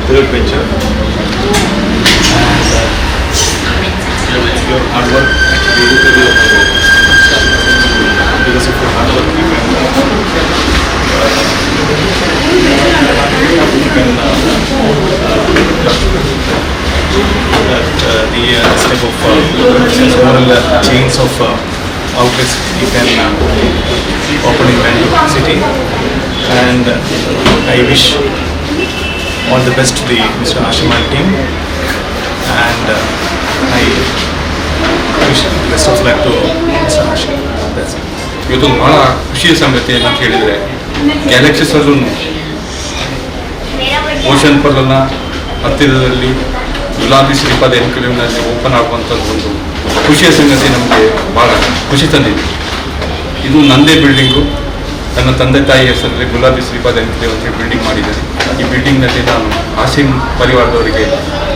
third venture. And your hard work actually because of your hard work you can this type of moral chains of outlets you can open in Bangalore city, and I wish all the best to the Mr. Ashiman team, and I wish best of luck to Mr. Ashiman. That's it. ಇವತ್ತು ಬಹಳ ಖುಷಿಯ ಸಂಗತಿ ಏನಂತ ಹೇಳಿದರೆ Galaxy salon ocean ಪರ್ಲನ ಹತ್ತಿರದಲ್ಲಿ ಗುಲಾಬಿ Shripada ಎನ್ಕ್ಲೇವ್ನಲ್ಲಿ open ಆಗುವಂಥದ್ದು ಒಂದು ಖುಷಿಯ ಸಂಗತಿ ನಮಗೆ ಭಾಳ ಖುಷಿ ತಂದಿದೆ. ಇದು ನಂದೇ ಬಿಲ್ಡಿಂಗು. ನನ್ನ ತಂದೆ ತಾಯಿ ಹೆಸರಲ್ಲಿ ಗುಲಾಬಿ ಶ್ರೀಪಾದ ಎನ್ಕ್ಲೇವ್ ಅಂತ ಬಿಲ್ಡಿಂಗ್ ಮಾಡಿದ್ದೇನೆ. ಈ ಬಿಲ್ಡಿಂಗ್ನಲ್ಲಿ ನಾನು ಆಸಿಮ್ ಪರಿವಾರದವರಿಗೆ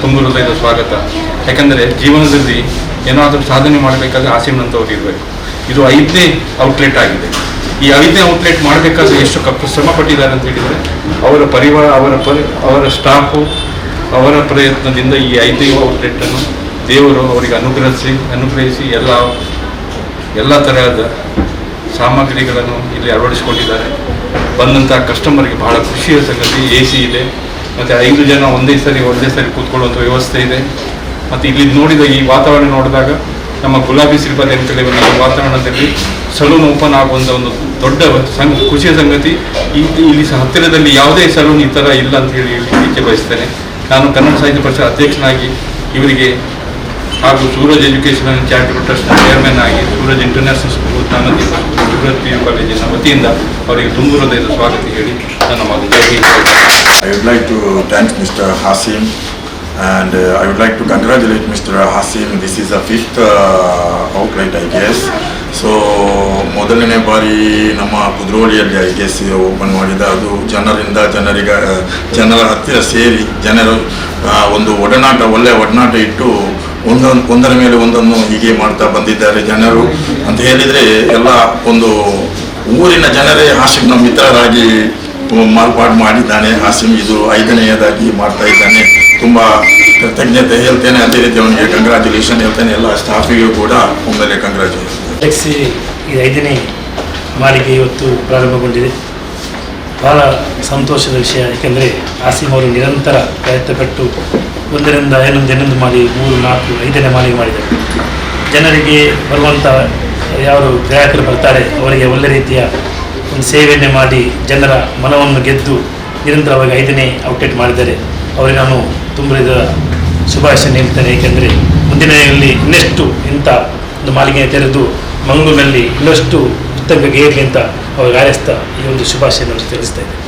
ತುಂಬ ಹೃದಯದ ಸ್ವಾಗತ. ಯಾಕಂದರೆ ಜೀವನದಲ್ಲಿ ಏನಾದರೂ ಸಾಧನೆ ಮಾಡಬೇಕಾದ್ರೆ ಆಸಿಮ್ನಂಥವ್ರು ಇರಬೇಕು. ಇದು 5ನೇ ಔಟ್ಲೆಟ್ ಆಗಿದೆ. ಈ 5ನೇ ಔಟ್ಲೆಟ್ ಮಾಡಬೇಕಾದ್ರೆ ಎಷ್ಟು ಶ್ರಮ ಪಟ್ಟಿದ್ದಾರೆ ಅಂತ ಹೇಳಿದರೆ ಅವರ ಪರಿವಾರ, ಅವರ ಸ್ಟಾಫು, ಅವರ ಪ್ರಯತ್ನದಿಂದ ಈ 5ನೇ ಔಟ್ಲೆಟನ್ನು ದೇವರು ಅವರಿಗೆ ಅನುಗ್ರಹಿಸಿ ಎಲ್ಲ ತರಹದ ಸಾಮಗ್ರಿಗಳನ್ನು ಇಲ್ಲಿ ಅಳವಡಿಸಿಕೊಂಡಿದ್ದಾರೆ. ಬಂದಂಥ ಕಸ್ಟಮರ್ಗೆ ಬಹಳ ಖುಷಿಯ ಸಂಗತಿ. AC ಇದೆ, ಮತ್ತು 5 ಜನ ಒಂದೇ ಸರಿ ಕೂತ್ಕೊಳ್ಳುವಂಥ ವ್ಯವಸ್ಥೆ ಇದೆ. ಮತ್ತು ಇಲ್ಲಿ ನೋಡಿದ ಈ ವಾತಾವರಣ ನೋಡಿದಾಗ ನಮ್ಮ ಗುಲಾಬಿ ಶ್ರೀಪಾದ ಎನ್ಕ್ಲೇವ್ನ ಈ ವಾತಾವರಣದಲ್ಲಿ ಸಲೂನ್ ಓಪನ್ ಆಗುವಂಥ ಒಂದು ದೊಡ್ಡ ಖುಷಿಯ ಸಂಗತಿ. ಇಲ್ಲಿ ಹತ್ತಿರದಲ್ಲಿ ಯಾವುದೇ ಸಲೂನ್ ಈ ಥರ ಇಲ್ಲ ಅಂತ ಹೇಳಿ ಇಚ್ಛೆ ಬಯಸ್ತೇನೆ. ನಾನು ಕನ್ನಡ ಸಾಹಿತ್ಯ ಪರಿಷತ್ ಅಧ್ಯಕ್ಷನಾಗಿ ಇವರಿಗೆ ಹಾಗೂ ಸೂರಜ್ ಎಜುಕೇಷನ್ ಆ್ಯಂಡ್ ಚಾರಿಟಬಲ್ ಟ್ರಸ್ಟ್ನ ಚೇರ್ಮನ್ ಆಗಿ Suraj international school Jnanadeepa Suraj PU ಕಾಲೇಜಿನ ವತಿಯಿಂದ ಅವರಿಗೆ ತುಂಬ ಹೃದಯದ ಸ್ವಾಗತ ಹೇಳಿ ನನ್ನ ಮಾತು. I would like to thank Mr. Hasim, and I would like to congratulate Mr. Hasim. This is the 5th outlet, I guess. So ಮೊದಲನೇ ಬಾರಿ ನಮ್ಮ ಕುದ್ರೋಳಿಯಲ್ಲಿ ಐ ಗೆಸ್ ಓಪನ್ ಮಾಡಿದ. ಅದು ಜನರ ಹತ್ತಿರ ಸೇರಿ ಜನರು ಒಂದು ಒಳ್ಳೆಯ ಒಡನಾಟ ಇಟ್ಟು ಒಂದರ ಮೇಲೆ ಒಂದನ್ನು ಹೀಗೆ ಮಾಡ್ತಾ ಬಂದಿದ್ದಾರೆ ಜನರು ಅಂತ ಹೇಳಿದರೆ. ಎಲ್ಲ ಒಂದು ಊರಿನ ಜನರೇ ಹಾಸಿಮ್ನ ಮಿತ್ರರಾಗಿ ಮಾರ್ಪಾಡು ಮಾಡಿದ್ದಾನೆ. ಹಾಸಿಮ್ ಇದು 5ನೇಯದಾಗಿ ಮಾಡ್ತಾ ಇದ್ದಾನೆ. ತುಂಬ ಕೃತಜ್ಞತೆ ಹೇಳ್ತೇನೆ. ಅದೇ ರೀತಿ ಅವನಿಗೆ ಕಂಗ್ರ್ಯಾಚುಲೇಷನ್ ಹೇಳ್ತೇನೆ. ಎಲ್ಲ ಸ್ಟಾಫಿಗೂ ಕೂಡ ಒಮ್ಮೆಲೆ ಕಂಗ್ರ್ಯಾಚುಲೇಷನ್. ಗ್ಯಾಲಕ್ಸಿ ಈ 5ನೇ ಮಾಲಿಗೆ ಇವತ್ತು ಪ್ರಾರಂಭಗೊಂಡಿದೆ. ಭಾಳ ಸಂತೋಷದ ವಿಷಯ. ಏಕೆಂದರೆ ಆಸಿಮ್ ಅವರು ನಿರಂತರ ಪ್ರಯತ್ನಪಟ್ಟು ಒಂದರಿಂದ ಇನ್ನೊಂದು ಮಾಲಿ 3, 4, 5ನೇ ಮಾಲಿಗೆ ಮಾಡಿದ್ದಾರೆ. ಜನರಿಗೆ ಬರುವಂಥ ಯಾರು ಗ್ರಾಹಕರು ಬರ್ತಾರೆ ಅವರಿಗೆ ಒಳ್ಳೆ ರೀತಿಯ ಒಂದು ಸೇವೆಯನ್ನು ಮಾಡಿ ಜನರ ಮನವನ್ನು ಗೆದ್ದು ನಿರಂತರವಾಗಿ 5ನೇ ಔಟ್ಲೆಟ್ ಮಾಡಿದ್ದಾರೆ. ಅವರಿಗೆ ನಾನು ತುಂಬ ಶುಭಾಶಯ ನೀಡ್ತೇನೆ. ಏಕೆಂದರೆ ಮುಂದಿನ ದಿನಗಳಲ್ಲಿ ಇನ್ನಷ್ಟು ಇಂಥ ಒಂದು ಮಾಲಿಗೆ ತೆರೆದು ಮಂಗಳೂರಿನಲ್ಲಿ ಇನ್ನಷ್ಟು ಉತ್ತಮವಾಗಿ ಏರಲಿ ಅಂತ ಅವರಿಗೆ ಹಾರೈಸ್ತಾ ಈ ಒಂದು ಶುಭಾಶಯವನ್ನು ತಿಳಿಸ್ತಾ ಇದ್ದೇನೆ.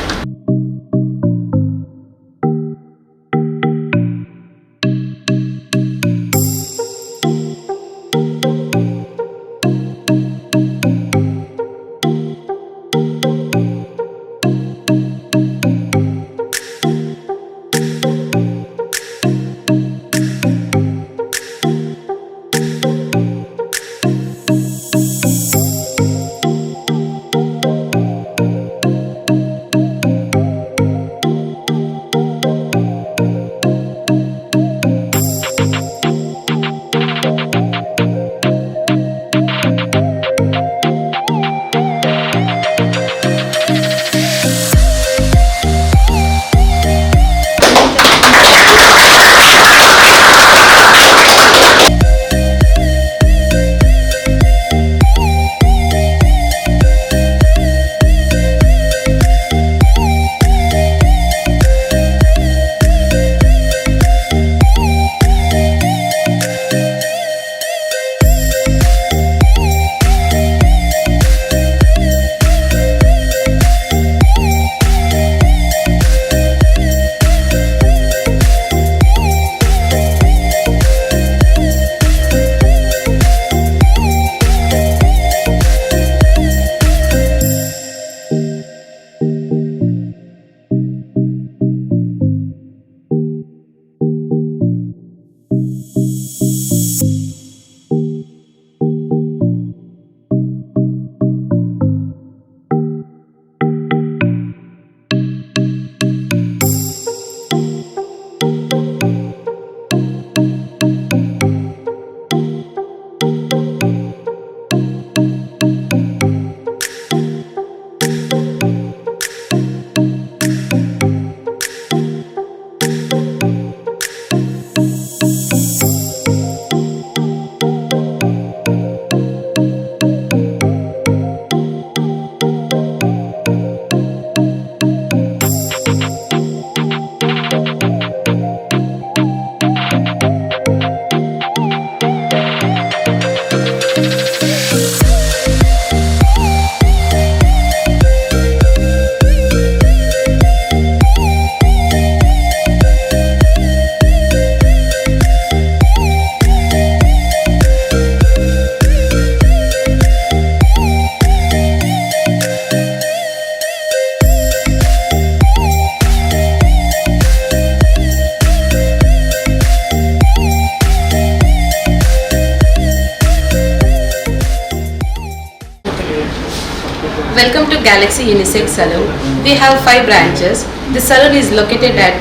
Welcome to Galaxy Unisex Salon. We have 5 branches. The salon is located at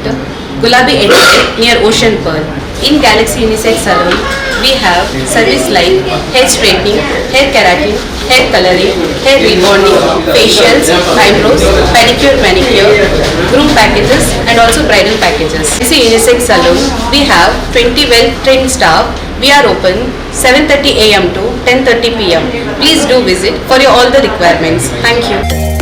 Gulabi Estate near Ocean Pearl. In Galaxy Unisex Salon, we have service like hair straightening, hair keratin, hair coloring, hair rebonding, facials, eyebrows, pedicure, manicure, groom packages and also bridal packages. Galaxy Unisex Salon, we have 20 well-trained staff. We are open 7:30 a.m. to 10:30 p.m. Please do visit for your all the requirements. Thank you.